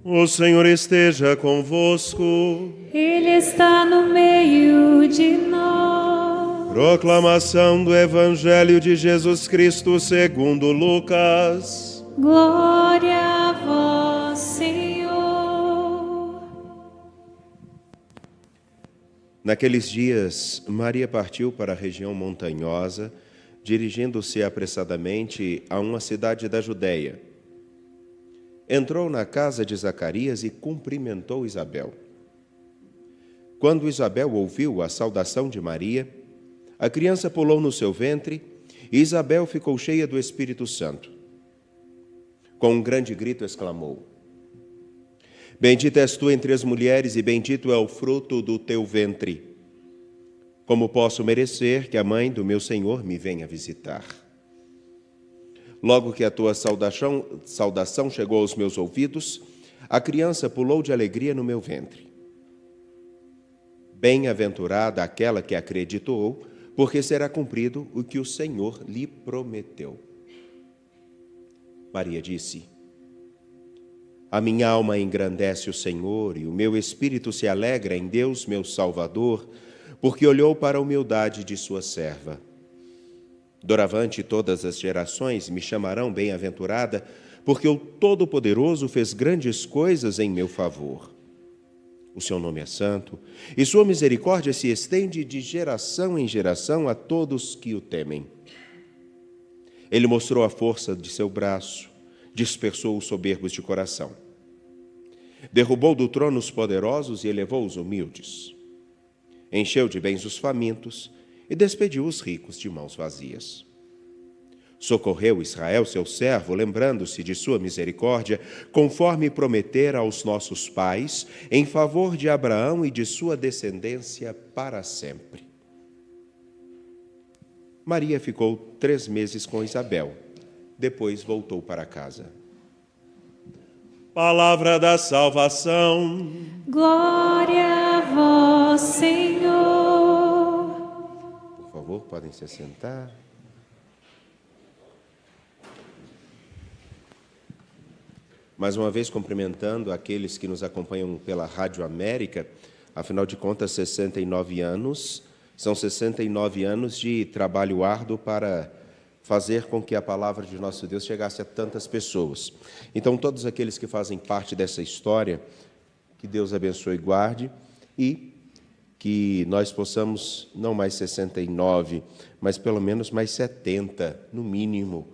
O Senhor esteja convosco. Ele está no meio de nós. Proclamação do Evangelho de Jesus Cristo segundo Lucas. Glória a vós, Senhor. Naqueles dias, Maria partiu para a região montanhosa, dirigindo-se apressadamente a uma cidade da Judéia. Entrou na casa de Zacarias e cumprimentou Isabel. Quando Isabel ouviu a saudação de Maria, a criança pulou no seu ventre e Isabel ficou cheia do Espírito Santo. Com um grande grito exclamou: Bendita és tu entre as mulheres e bendito é o fruto do teu ventre. Como posso merecer que a mãe do meu Senhor me venha visitar? Logo que a tua saudação chegou aos meus ouvidos, a criança pulou de alegria no meu ventre. Bem-aventurada aquela que acreditou, porque será cumprido o que o Senhor lhe prometeu. Maria disse: A minha alma engrandece o Senhor e o meu espírito se alegra em Deus, meu Salvador, porque olhou para a humildade de sua serva. Doravante todas as gerações me chamarão bem-aventurada, porque o Todo-Poderoso fez grandes coisas em meu favor. O seu nome é santo, e sua misericórdia se estende de geração em geração a todos que o temem. Ele mostrou a força de seu braço, dispersou os soberbos de coração. Derrubou do trono os poderosos e elevou os humildes. Encheu de bens os famintos e despediu os ricos de mãos vazias. Socorreu Israel, seu servo, lembrando-se de sua misericórdia, conforme prometera aos nossos pais, em favor de Abraão e de sua descendência para sempre. Maria ficou 3 meses com Isabel, depois voltou para casa. Palavra da salvação. Glória a vós, Senhor. Por favor, podem se sentar. Mais uma vez cumprimentando aqueles que nos acompanham pela Rádio América, afinal de contas, 69 anos, são 69 anos de trabalho árduo para fazer com que a palavra de nosso Deus chegasse a tantas pessoas. Então, todos aqueles que fazem parte dessa história, que Deus abençoe e guarde, e que nós possamos, não mais 69, mas pelo menos mais 70, no mínimo,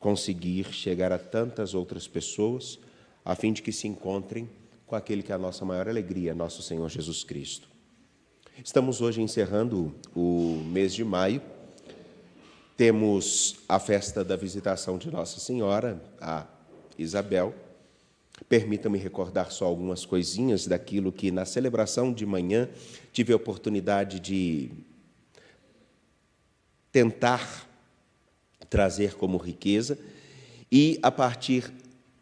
conseguir chegar a tantas outras pessoas, a fim de que se encontrem com aquele que é a nossa maior alegria, nosso Senhor Jesus Cristo. Estamos hoje encerrando o mês de maio. Temos a festa da visitação de Nossa Senhora, a Isabel. Permita-me recordar só algumas coisinhas daquilo que na celebração de manhã tive a oportunidade de tentar trazer como riqueza, e a partir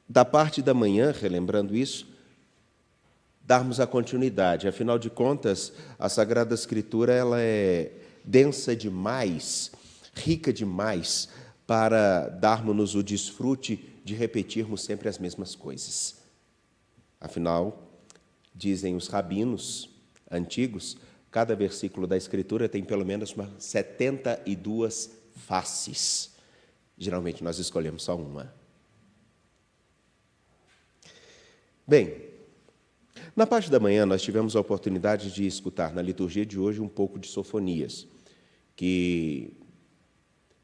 da parte da manhã, relembrando isso, darmos a continuidade. Afinal de contas, a Sagrada Escritura ela é densa demais, rica demais, para darmos-nos o desfrute de repetirmos sempre as mesmas coisas. Afinal, dizem os rabinos antigos, cada versículo da Escritura tem pelo menos 72 faces. Geralmente nós escolhemos só uma. Bem, na parte da manhã nós tivemos a oportunidade de escutar na liturgia de hoje um pouco de Sofonias, que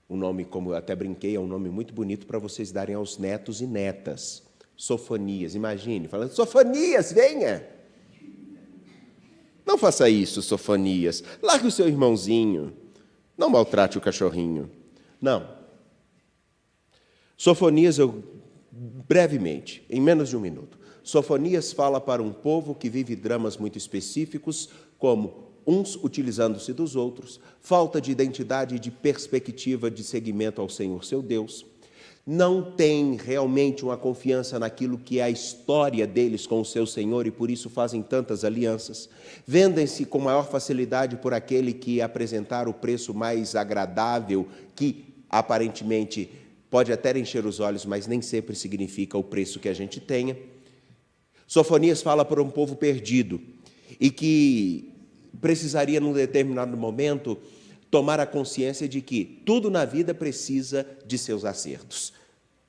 o nome, como eu até brinquei, é um nome muito bonito para vocês darem aos netos e netas. Sofonias, imagine, falando, Sofonias, venha! Não faça isso, Sofonias. Largue o seu irmãozinho. Não maltrate o cachorrinho. Não. Sofonias, brevemente, em menos de 1 minuto. Sofonias fala para um povo que vive dramas muito específicos, como uns utilizando-se dos outros, falta de identidade e de perspectiva de seguimento ao Senhor, seu Deus. Não tem realmente uma confiança naquilo que é a história deles com o seu Senhor e por isso fazem tantas alianças. Vendem-se com maior facilidade por aquele que apresentar o preço mais agradável, que aparentemente pode até encher os olhos, mas nem sempre significa o preço que a gente tenha. Sofonias fala para um povo perdido e que precisaria, num determinado momento, tomar a consciência de que tudo na vida precisa de seus acertos.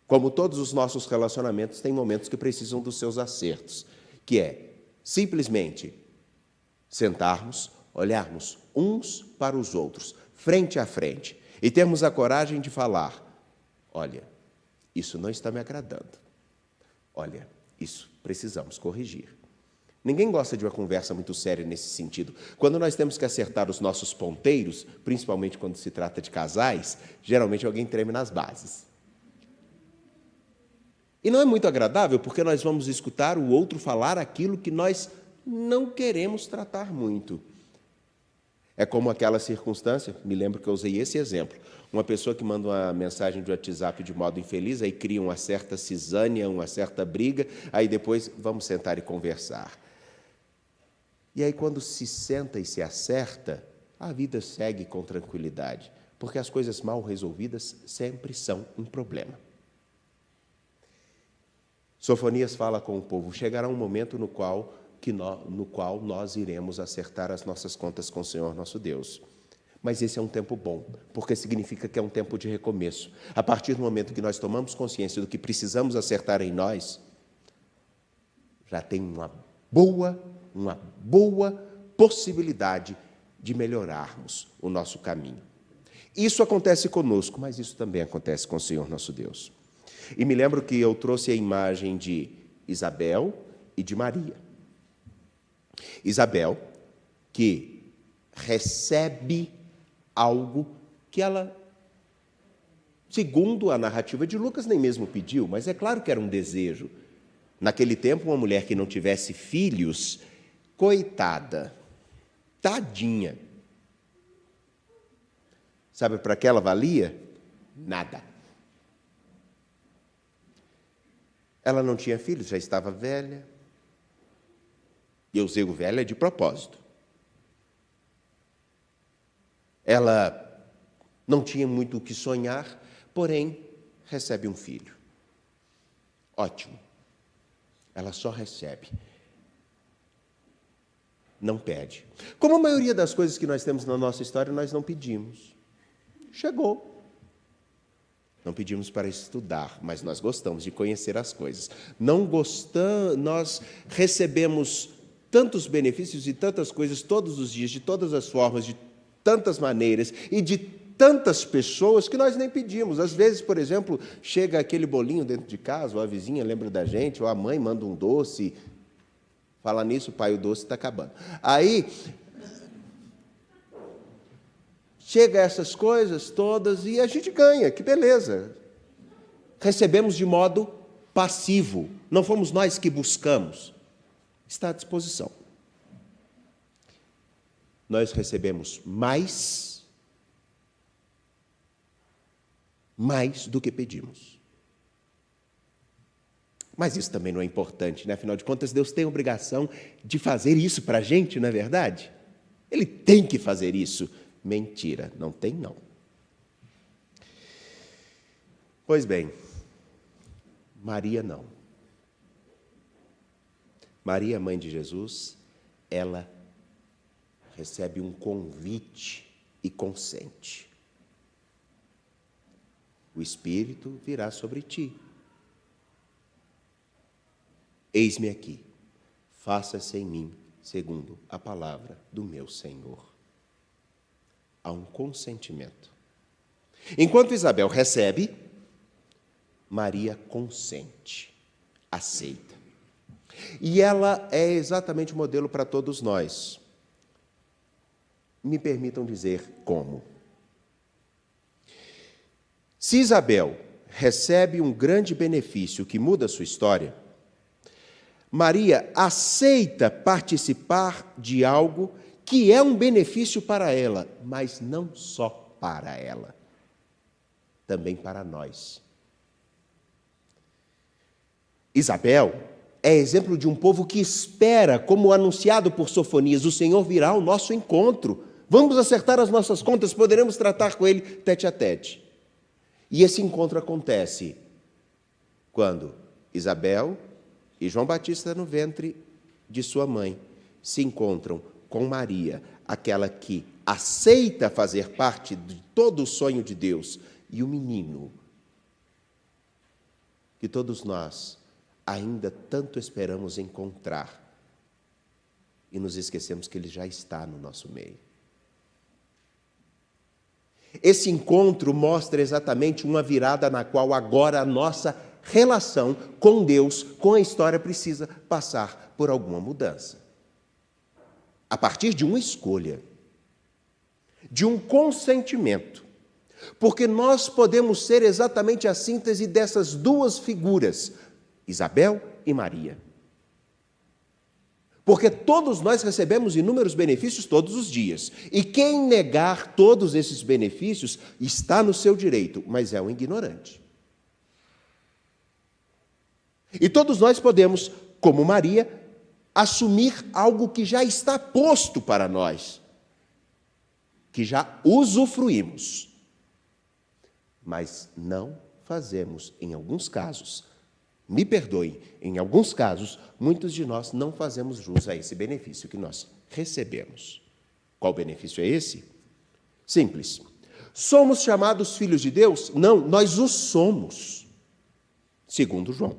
Como todos os nossos relacionamentos, tem momentos que precisam dos seus acertos, que é simplesmente sentarmos, olharmos uns para os outros, frente a frente, e termos a coragem de falar: olha, isso não está me agradando. Olha, isso precisamos corrigir. Ninguém gosta de uma conversa muito séria nesse sentido. Quando nós temos que acertar os nossos ponteiros, principalmente quando se trata de casais, geralmente alguém treme nas bases. E não é muito agradável, porque nós vamos escutar o outro falar aquilo que nós não queremos tratar muito. É como aquela circunstância, me lembro que eu usei esse exemplo, uma pessoa que manda uma mensagem de WhatsApp de modo infeliz, aí cria uma certa cisânia, uma certa briga, aí depois vamos sentar e conversar. E aí quando se senta e se acerta, a vida segue com tranquilidade, porque as coisas mal resolvidas sempre são um problema. Sofonias fala com o povo: chegará um momento no qual nós iremos acertar as nossas contas com o Senhor nosso Deus. Mas esse é um tempo bom, porque significa que é um tempo de recomeço. A partir do momento que nós tomamos consciência do que precisamos acertar em nós, já tem uma boa possibilidade de melhorarmos o nosso caminho. Isso acontece conosco, mas isso também acontece com o Senhor nosso Deus. E me lembro que eu trouxe a imagem de Isabel e de Maria. Isabel, que recebe algo que ela, segundo a narrativa de Lucas, nem mesmo pediu, mas é claro que era um desejo. Naquele tempo, uma mulher que não tivesse filhos, coitada, tadinha. Sabe para que ela valia? Nada. Ela não tinha filhos, já estava velha. E eu usei o velha de propósito. Ela não tinha muito o que sonhar, porém, recebe um filho. Ótimo. Ela só recebe. Não pede. Como a maioria das coisas que nós temos na nossa história, nós não pedimos. Chegou. Não pedimos para estudar, mas nós gostamos de conhecer as coisas. Nós recebemos tantos benefícios e tantas coisas todos os dias, de todas as formas, de tantas maneiras e de tantas pessoas que nós nem pedimos. Às vezes, por exemplo, chega aquele bolinho dentro de casa, ou a vizinha lembra da gente, ou a mãe manda um doce. Fala nisso, pai, o doce está acabando. Aí chega essas coisas todas e a gente ganha, que beleza. Recebemos de modo passivo, não fomos nós que buscamos. Está à disposição. Nós recebemos mais do que pedimos. Mas isso também não é importante, né? Afinal de contas, Deus tem a obrigação de fazer isso para a gente, não é verdade? Ele tem que fazer isso. Mentira, não tem não. Pois bem, Maria não. Maria, mãe de Jesus, ela recebe um convite e consente. O Espírito virá sobre ti. Eis-me aqui, faça-se em mim segundo a palavra do meu Senhor. Há um consentimento. Enquanto Isabel recebe, Maria consente, aceita. E ela é exatamente o modelo para todos nós. Me permitam dizer como. Se Isabel recebe um grande benefício que muda a sua história, Maria aceita participar de algo que é um benefício para ela, mas não só para ela, também para nós. Isabel é exemplo de um povo que espera, como anunciado por Sofonias, o Senhor virá ao nosso encontro. Vamos acertar as nossas contas, poderemos tratar com Ele tete a tete. E esse encontro acontece quando Isabel e João Batista no ventre de sua mãe se encontram com Maria, aquela que aceita fazer parte de todo o sonho de Deus, e o menino que todos nós ainda tanto esperamos encontrar, e nos esquecemos que ele já está no nosso meio. Esse encontro mostra exatamente uma virada na qual agora a nossa relação com Deus, com a história, precisa passar por alguma mudança. A partir de uma escolha, de um consentimento, porque nós podemos ser exatamente a síntese dessas duas figuras, Isabel e Maria. Porque todos nós recebemos inúmeros benefícios todos os dias, e quem negar todos esses benefícios está no seu direito, mas é um ignorante. E todos nós podemos, como Maria, assumir algo que já está posto para nós, que já usufruímos, mas não fazemos, em alguns casos, me perdoem, em alguns casos, muitos de nós não fazemos jus a esse benefício que nós recebemos. Qual benefício é esse? Simples. Somos chamados filhos de Deus? Não, nós o somos, segundo João.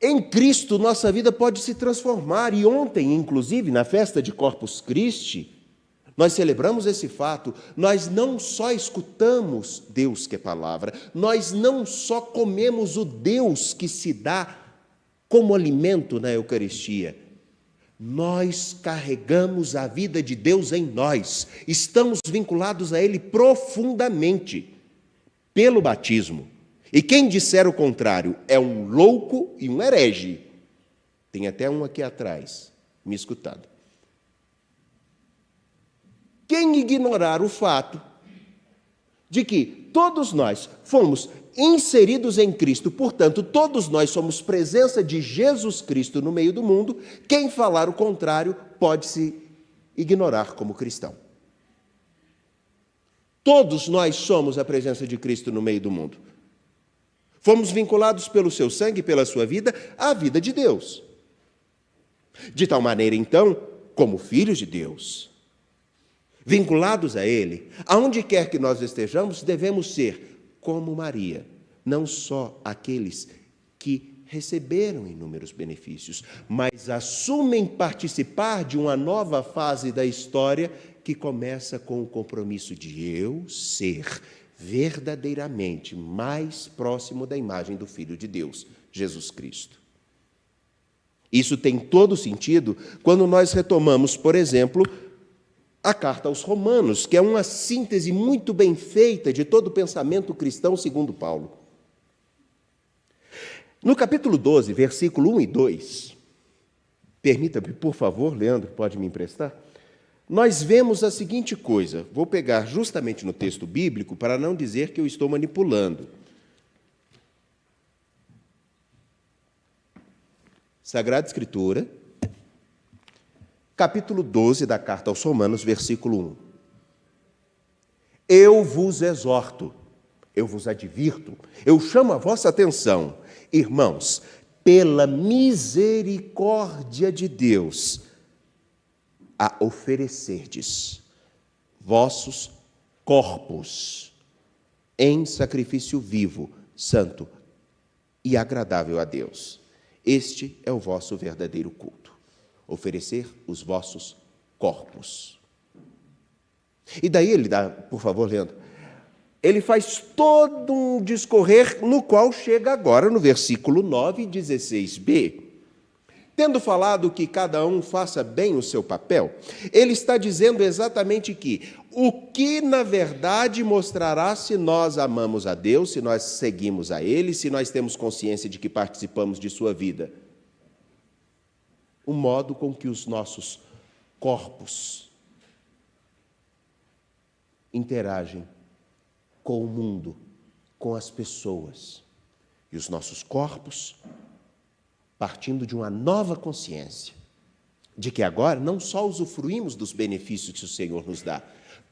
Em Cristo, nossa vida pode se transformar, e ontem, inclusive, na festa de Corpus Christi, nós celebramos esse fato. Nós não só escutamos Deus que é palavra, nós não só comemos o Deus que se dá como alimento na Eucaristia, nós carregamos a vida de Deus em nós, estamos vinculados a Ele profundamente pelo batismo. E quem disser o contrário é um louco e um herege. Tem até um aqui atrás me escutando. Quem ignorar o fato de que todos nós fomos inseridos em Cristo, portanto, todos nós somos presença de Jesus Cristo no meio do mundo, quem falar o contrário pode se ignorar como cristão. Todos nós somos a presença de Cristo no meio do mundo. Fomos vinculados pelo seu sangue e pela sua vida à vida de Deus. De tal maneira, então, como filhos de Deus, vinculados a Ele, aonde quer que nós estejamos, devemos ser como Maria, não só aqueles que receberam inúmeros benefícios, mas assumem participar de uma nova fase da história que começa com o compromisso de eu ser verdadeiramente mais próximo da imagem do Filho de Deus, Jesus Cristo. Isso tem todo sentido quando nós retomamos, por exemplo, a carta aos Romanos, que é uma síntese muito bem feita de todo o pensamento cristão segundo Paulo. No capítulo 12, versículo 1 e 2, permita-me, por favor, Leandro, pode me emprestar? Nós vemos a seguinte coisa, vou pegar justamente no texto bíblico para não dizer que eu estou manipulando. Sagrada Escritura, capítulo 12 da carta aos Romanos, versículo 1. Eu vos exorto, eu vos advirto, eu chamo a vossa atenção, irmãos, pela misericórdia de Deus, a oferecerdes vossos corpos em sacrifício vivo, santo e agradável a Deus. Este é o vosso verdadeiro culto. Oferecer os vossos corpos. E daí ele dá, por favor, Leandro, ele faz todo um discorrer no qual chega agora no versículo 9, 16b. Tendo falado que cada um faça bem o seu papel, ele está dizendo exatamente que o que, na verdade, mostrará se nós amamos a Deus, se nós seguimos a Ele, se nós temos consciência de que participamos de sua vida. O modo com que os nossos corpos interagem com o mundo, com as pessoas. E os nossos corpos, partindo de uma nova consciência, de que agora não só usufruímos dos benefícios que o Senhor nos dá,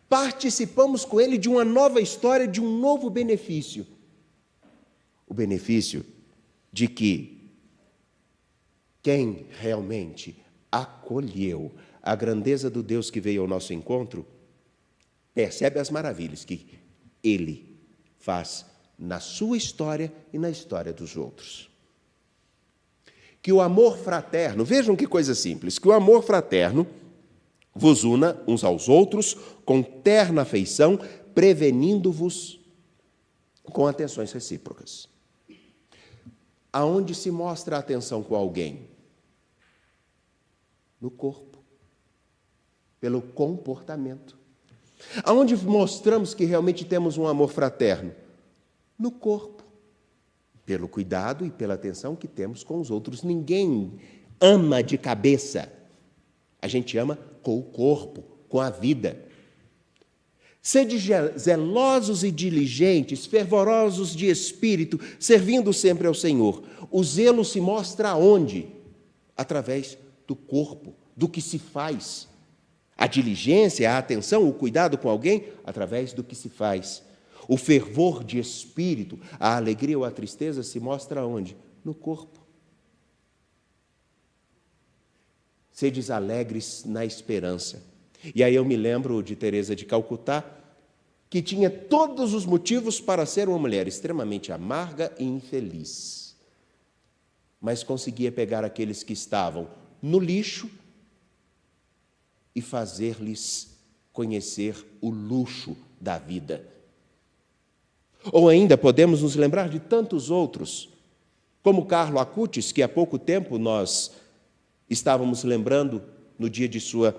participamos com Ele de uma nova história, de um novo benefício. O benefício de que quem realmente acolheu a grandeza do Deus que veio ao nosso encontro, percebe as maravilhas que Ele faz na sua história e na história dos outros. Que o amor fraterno, vejam que coisa simples, que o amor fraterno vos una uns aos outros com terna afeição, prevenindo-vos com atenções recíprocas. Aonde se mostra a atenção com alguém? No corpo, pelo comportamento. Aonde mostramos que realmente temos um amor fraterno? No corpo, pelo cuidado e pela atenção que temos com os outros. Ninguém ama de cabeça, a gente ama com o corpo, com a vida. Sede zelosos e diligentes, fervorosos de espírito, servindo sempre ao Senhor. O zelo se mostra aonde? Através do corpo, do que se faz. A diligência, a atenção, o cuidado com alguém, através do que se faz. O fervor de espírito, a alegria ou a tristeza se mostra onde? No corpo. Sedes alegres na esperança. E aí eu me lembro de Teresa de Calcutá, que tinha todos os motivos para ser uma mulher extremamente amarga e infeliz. Mas conseguia pegar aqueles que estavam no lixo e fazer-lhes conhecer o luxo da vida. Ou ainda podemos nos lembrar de tantos outros, como Carlo Acutis, que há pouco tempo nós estávamos lembrando no dia de sua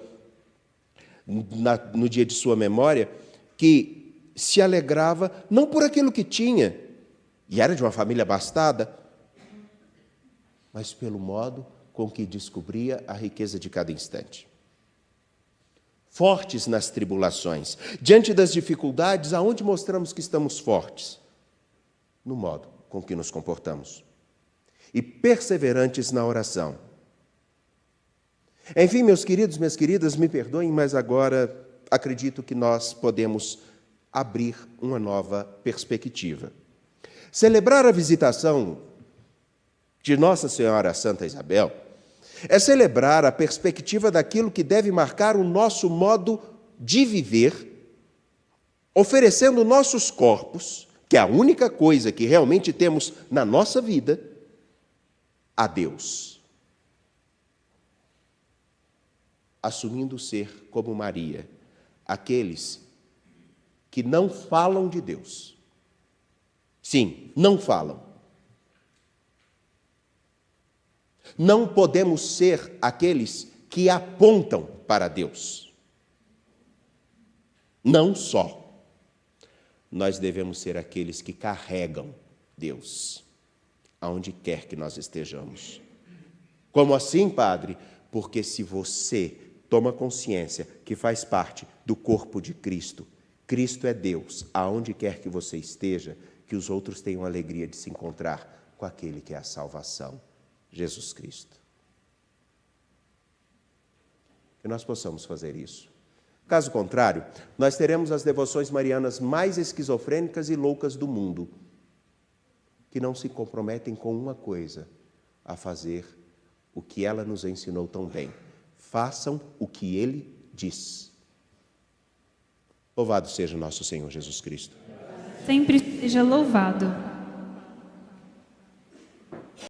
memória, que se alegrava não por aquilo que tinha, e era de uma família abastada, mas pelo modo com que descobria a riqueza de cada instante. Fortes nas tribulações, diante das dificuldades, aonde mostramos que estamos fortes? No modo com que nos comportamos. E perseverantes na oração. Enfim, meus queridos, minhas queridas, me perdoem, mas agora acredito que nós podemos abrir uma nova perspectiva. Celebrar a visitação de Nossa Senhora Santa Isabel é celebrar a perspectiva daquilo que deve marcar o nosso modo de viver, oferecendo nossos corpos, que é a única coisa que realmente temos na nossa vida, a Deus. Assumindo ser como Maria, aqueles que não falam de Deus. Sim, não falam. Não podemos ser aqueles que apontam para Deus. Não só. Nós devemos ser aqueles que carregam Deus, aonde quer que nós estejamos. Como assim, Padre? Porque se você toma consciência que faz parte do corpo de Cristo, Cristo é Deus, aonde quer que você esteja, que os outros tenham a alegria de se encontrar com aquele que é a salvação, Jesus Cristo. Que nós possamos fazer isso. Caso contrário, nós teremos as devoções marianas mais esquizofrênicas e loucas do mundo, que não se comprometem com uma coisa, a fazer o que ela nos ensinou tão bem. Façam o que Ele diz. Louvado seja nosso Senhor Jesus Cristo. Sempre seja louvado.